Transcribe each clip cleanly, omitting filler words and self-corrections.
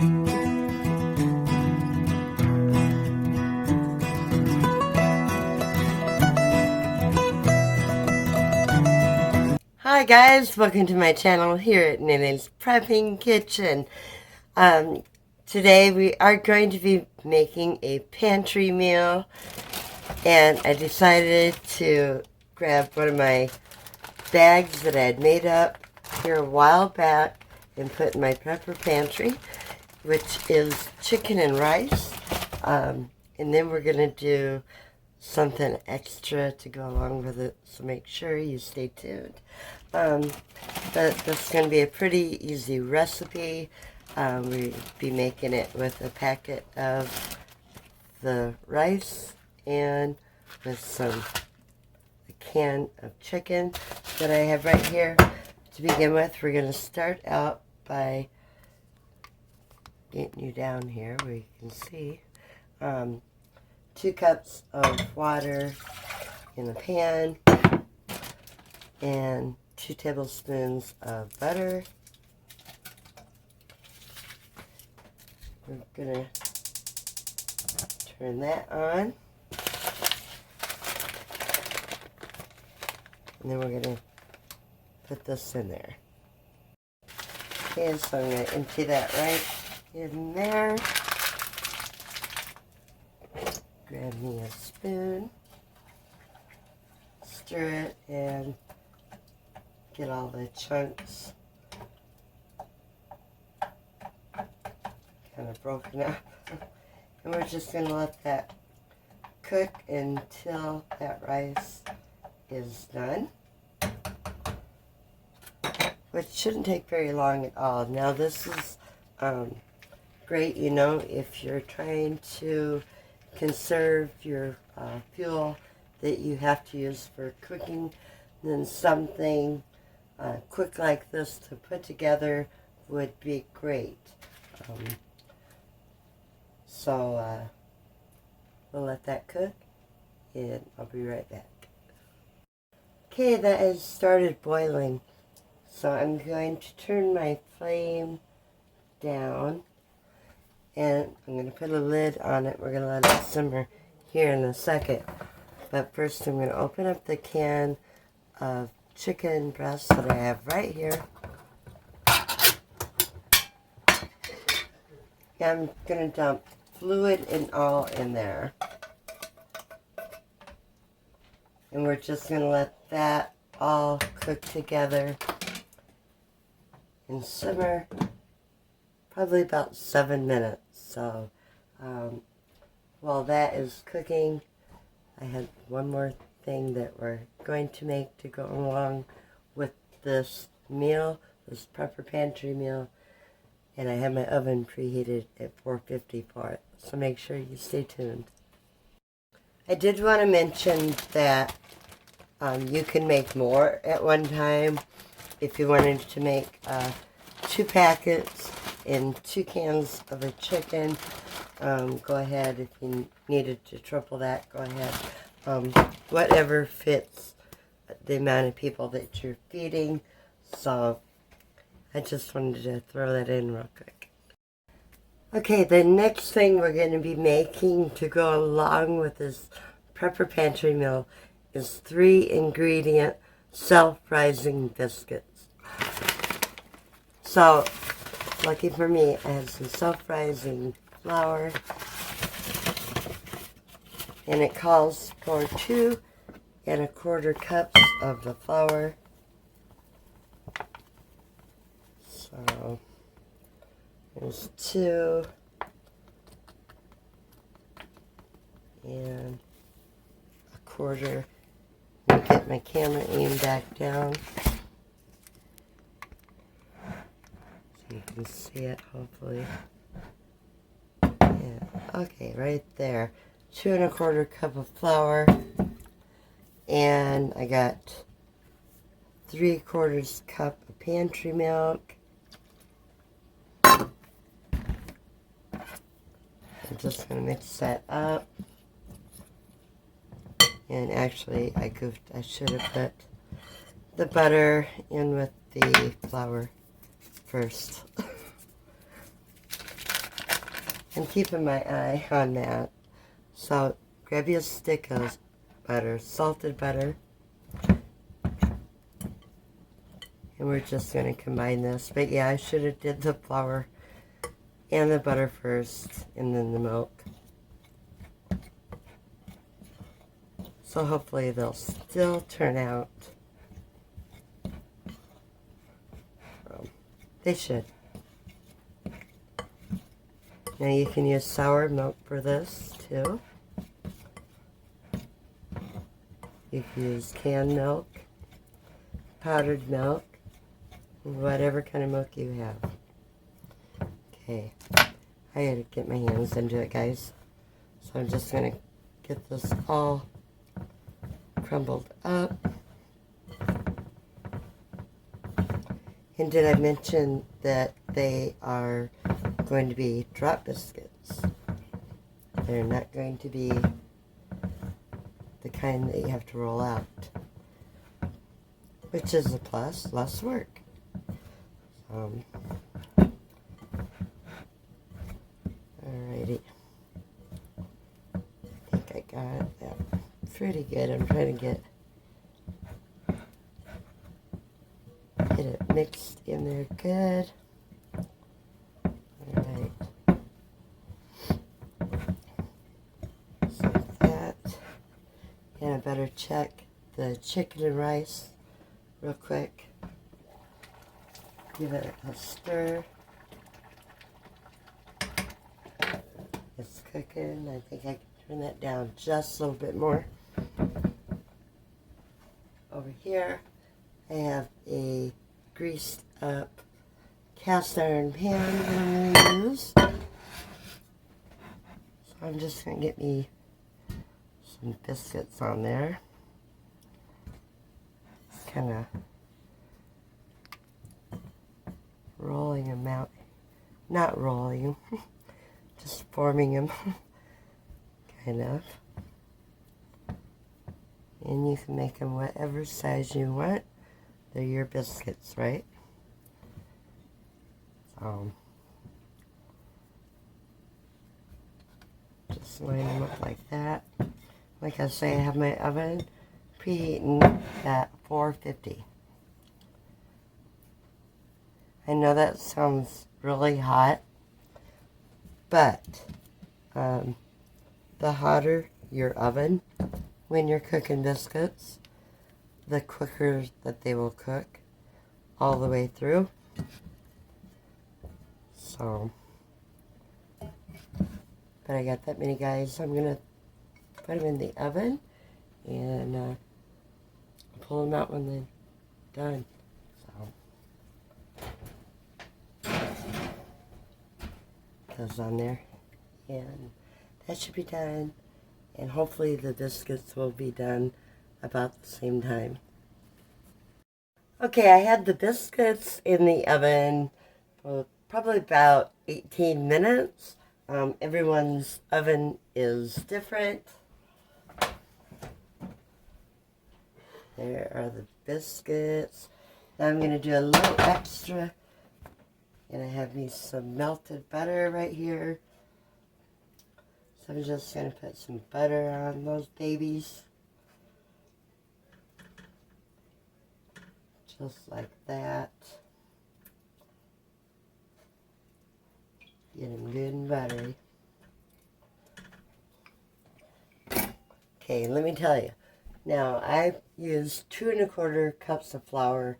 Hi guys, welcome to my channel here at Nene's Prepping Kitchen. Today we are going to be making a pantry meal, and I decided to grab one of my bags that I had made up here a while back and put in my prepper pantry, which is chicken and rice. And then we're going to do something extra to go along with it, so make sure you stay tuned. But this is going to be a pretty easy recipe. We'll be making it with a packet of the rice and with a can of chicken that I have right here. To begin with, we're going to start out by getting you down here where you can see 2 cups of water in a pan and 2 tablespoons of butter. We're going to turn that on. And then we're going to put this in there. Okay, so I'm going to empty that right in there. Grab me a spoon. Stir it and get all the chunks kind of broken up. And we're just going to let that cook until that rice is done, which shouldn't take very long at all. Now this is great, you know, if you're trying to conserve your fuel that you have to use for cooking, then something quick like this to put together would be great. So we'll let that cook and I'll be right back. Okay, that has started boiling, so I'm going to turn my flame down and I'm going to put a lid on it. We're going to let it simmer here in a second, but first I'm going to open up the can of chicken breast that I have right here. I'm going to dump fluid and all in there. And we're just going to let that all cook together and simmer probably about 7 minutes. So while that is cooking, I had one more thing that we're going to make to go along with this meal, this prepper pantry meal, and I have my oven preheated at 450 for it, so make sure you stay tuned. I did want to mention that you can make more at one time. If you wanted to make 2 packets and 2 cans of a chicken, go ahead. If you needed to triple that, go ahead. Whatever fits the amount of people that you're feeding. So I just wanted to throw that in real quick. Okay, the next thing we're going to be making to go along with this prepper pantry meal is 3 ingredient self-rising biscuits. So lucky for me, I have some self-rising flour, and it calls for 2 1/4 cups of the flour. So there's 2 and 1/4. Let me get my camera aimed back down so you can see it, hopefully. Yeah, okay, right there. 2 1/4 cup of flour, and I got 3/4 cup of pantry milk. I'm just going to mix that up. And actually, I goofed. I should have put the butter in with the flour first. I'm keeping my eye on that. So grab you a stick of butter, salted butter. And we're just going to combine this. But yeah, I should have did the flour and the butter first and then the milk. So hopefully they'll still turn out. They should. Now you can use sour milk for this too. You can use canned milk, powdered milk, whatever kind of milk you have. Okay, I gotta get my hands into it, guys. So I'm just gonna get this all crumbled up. And did I mention that they are going to be drop biscuits? They're not going to be the kind that you have to roll out, which is a plus, less work. Alrighty. I think I got that pretty good. I'm trying to get it mixed in there good. Alright. So that. And I better check the chicken and rice real quick. Give it a stir. It's cooking. I think I can turn that down just a little bit more. Over here, I have a greased up cast iron pan that I'm going to use. So I'm just going to get me some biscuits on there. Just kind of rolling them out. Not rolling them, just forming them. Kind of. And you can make them whatever size you want. They're your biscuits, right? So, just line them up like that. Like I say, I have my oven preheating at 450. I know that sounds really hot, but the hotter your oven when you're cooking biscuits, the quicker that they will cook all the way through. So, but I got that many, guys. So I'm going to put them in the oven and pull them out when they're done. So, those on there. And that should be done. And hopefully the biscuits will be done about the same time. Okay, I had the biscuits in the oven for probably about 18 minutes. Everyone's oven is different. There are the biscuits. Now I'm going to do a little extra. And I have me some melted butter right here. So I'm just going to put some butter on those babies. Just like that. Get them good and buttery. Okay, let me tell you. Now, I've used 2 1/4 cups of flour,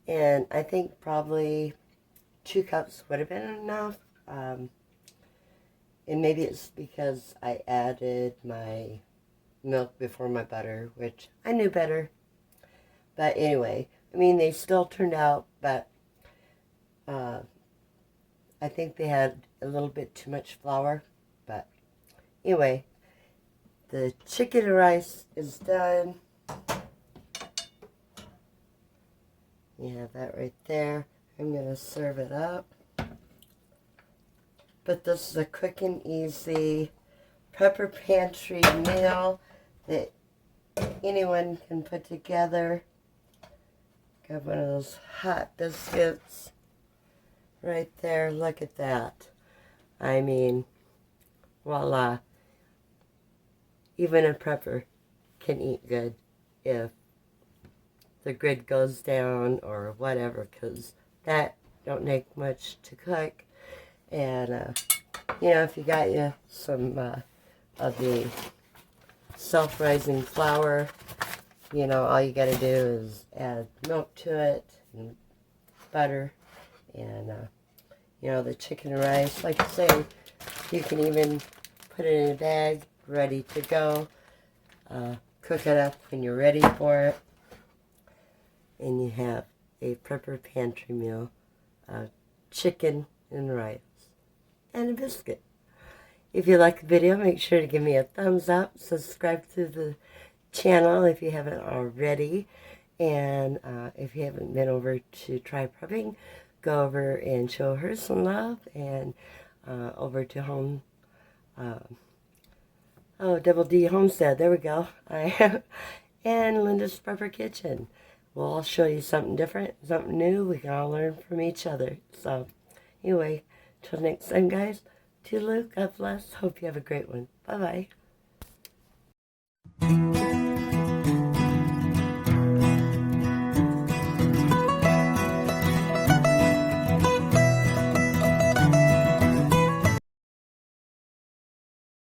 and I think probably 2 cups would have been enough. And maybe it's because I added my milk before my butter, which I knew better. But anyway, I mean, they still turned out, but I think they had a little bit too much flour. But anyway, the chicken and rice is done. You have that right there. I'm going to serve it up. But this is a quick and easy prepper pantry meal that anyone can put together. Got one of those hot biscuits right there. Look at that. I mean, voila, even a prepper can eat good if the grid goes down or whatever, because that don't take much to cook. And you know, if you got you some of the self-rising flour, you know, all you got to do is add milk to it and butter and you know, the chicken and rice. Like I say, you can even put it in a bag ready to go. Cook it up when you're ready for it, and you have a prepper pantry meal of chicken and rice and a biscuit. If you like the video, make sure to give me a thumbs up. Subscribe to the channel if you haven't already. And if you haven't been over to Try Prepping, go over and show her some love. And over to Home, Double D Homestead, there we go. And Linda's Prepper Kitchen. We'll all show you something different, something new. We can all learn from each other. So anyway, till next time, guys. Toodaloo, God bless. Hope you have a great one. Bye-bye.